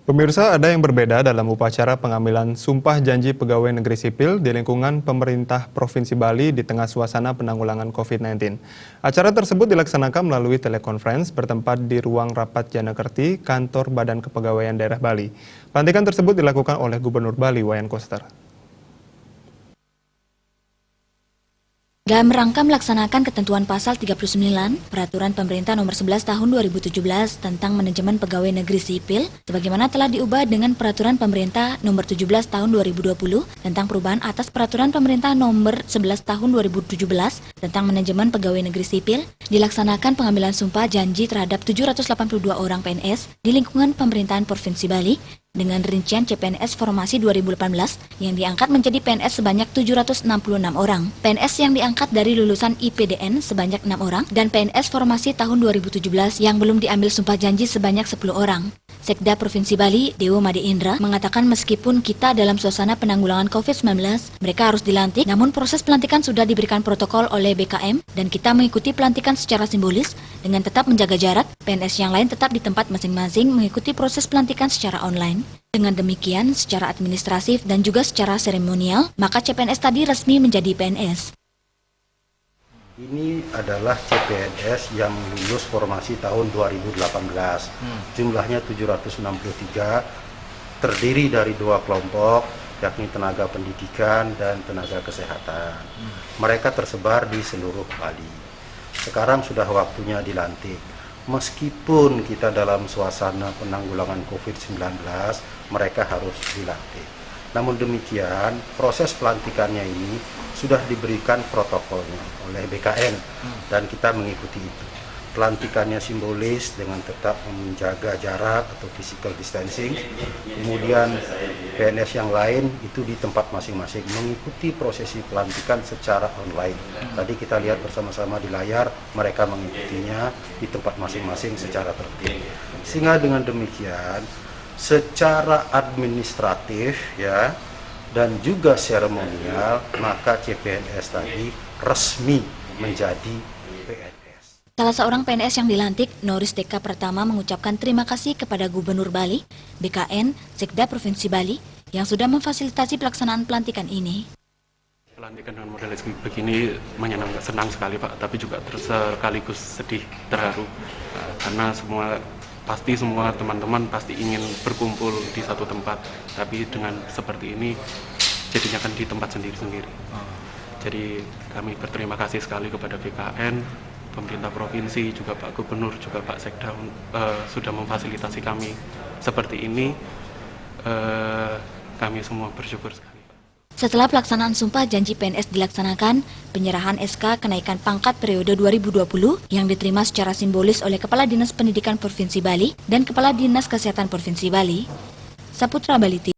Pemirsa, ada yang berbeda dalam upacara pengambilan Sumpah Janji Pegawai Negeri Sipil di lingkungan pemerintah Provinsi Bali di tengah suasana penanggulangan COVID-19. Acara tersebut dilaksanakan melalui telekonferensi bertempat di ruang rapat Janakerti, kantor Badan Kepegawaian Daerah Bali. Pelantikan tersebut dilakukan oleh Gubernur Bali, Wayan Koster. Dalam rangka melaksanakan ketentuan pasal 39 Peraturan Pemerintah Nomor 11 Tahun 2017 tentang Manajemen Pegawai Negeri Sipil, sebagaimana telah diubah dengan Peraturan Pemerintah Nomor 17 Tahun 2020 tentang perubahan atas Peraturan Pemerintah Nomor 11 Tahun 2017 tentang Manajemen Pegawai Negeri Sipil, dilaksanakan pengambilan sumpah janji terhadap 782 orang PNS di lingkungan pemerintahan Provinsi Bali dengan rincian CPNS Formasi 2018 yang diangkat menjadi PNS sebanyak 766 orang, PNS yang diangkat dari lulusan IPDN sebanyak 6 orang, dan PNS Formasi tahun 2017 yang belum diambil sumpah janji sebanyak 10 orang. Sekda Provinsi Bali, Dewo Made Indra, mengatakan meskipun kita dalam suasana penanggulangan COVID-19, mereka harus dilantik, namun proses pelantikan sudah diberikan protokol oleh BKM dan kita mengikuti pelantikan secara simbolis dengan tetap menjaga jarak. PNS yang lain tetap di tempat masing-masing mengikuti proses pelantikan secara online. Dengan demikian, secara administratif dan juga secara seremonial, maka CPNS tadi resmi menjadi PNS. Ini adalah CPNS yang lulus formasi tahun 2018. Jumlahnya 763, terdiri dari 2 kelompok, yakni tenaga pendidikan dan tenaga kesehatan. Mereka tersebar di seluruh Bali. Sekarang sudah waktunya dilantik. Meskipun kita dalam suasana penanggulangan COVID-19, mereka harus dilantik. Namun demikian, proses pelantikannya ini sudah diberikan protokolnya oleh BKN dan kita mengikuti itu. Pelantikannya simbolis dengan tetap menjaga jarak atau physical distancing. Kemudian PNS yang lain itu di tempat masing-masing mengikuti prosesi pelantikan secara online. Tadi kita lihat bersama-sama di layar, mereka mengikutinya di tempat masing-masing secara tertib. Sehingga dengan demikian, secara administratif ya dan juga seremonial, maka CPNS tadi resmi menjadi PNS. Salah seorang PNS yang dilantik, Noris Deka Pertama, mengucapkan terima kasih kepada Gubernur Bali, BKN, Sekda Provinsi Bali yang sudah memfasilitasi pelaksanaan pelantikan ini. Pelantikan dengan model begini menyenangkan, senang sekali Pak, tapi juga sekaligus sedih, terharu karena semua teman-teman pasti ingin berkumpul di satu tempat, tapi dengan seperti ini jadinya kan di tempat sendiri-sendiri. Jadi kami berterima kasih sekali kepada BKN, pemerintah provinsi, juga Pak Gubernur, juga Pak Sekda sudah memfasilitasi kami seperti ini. Kami semua bersyukur sekali. Setelah pelaksanaan sumpah janji PNS dilaksanakan, penyerahan SK kenaikan pangkat periode 2020 yang diterima secara simbolis oleh Kepala Dinas Pendidikan Provinsi Bali dan Kepala Dinas Kesehatan Provinsi Bali. Saputra Bali TV.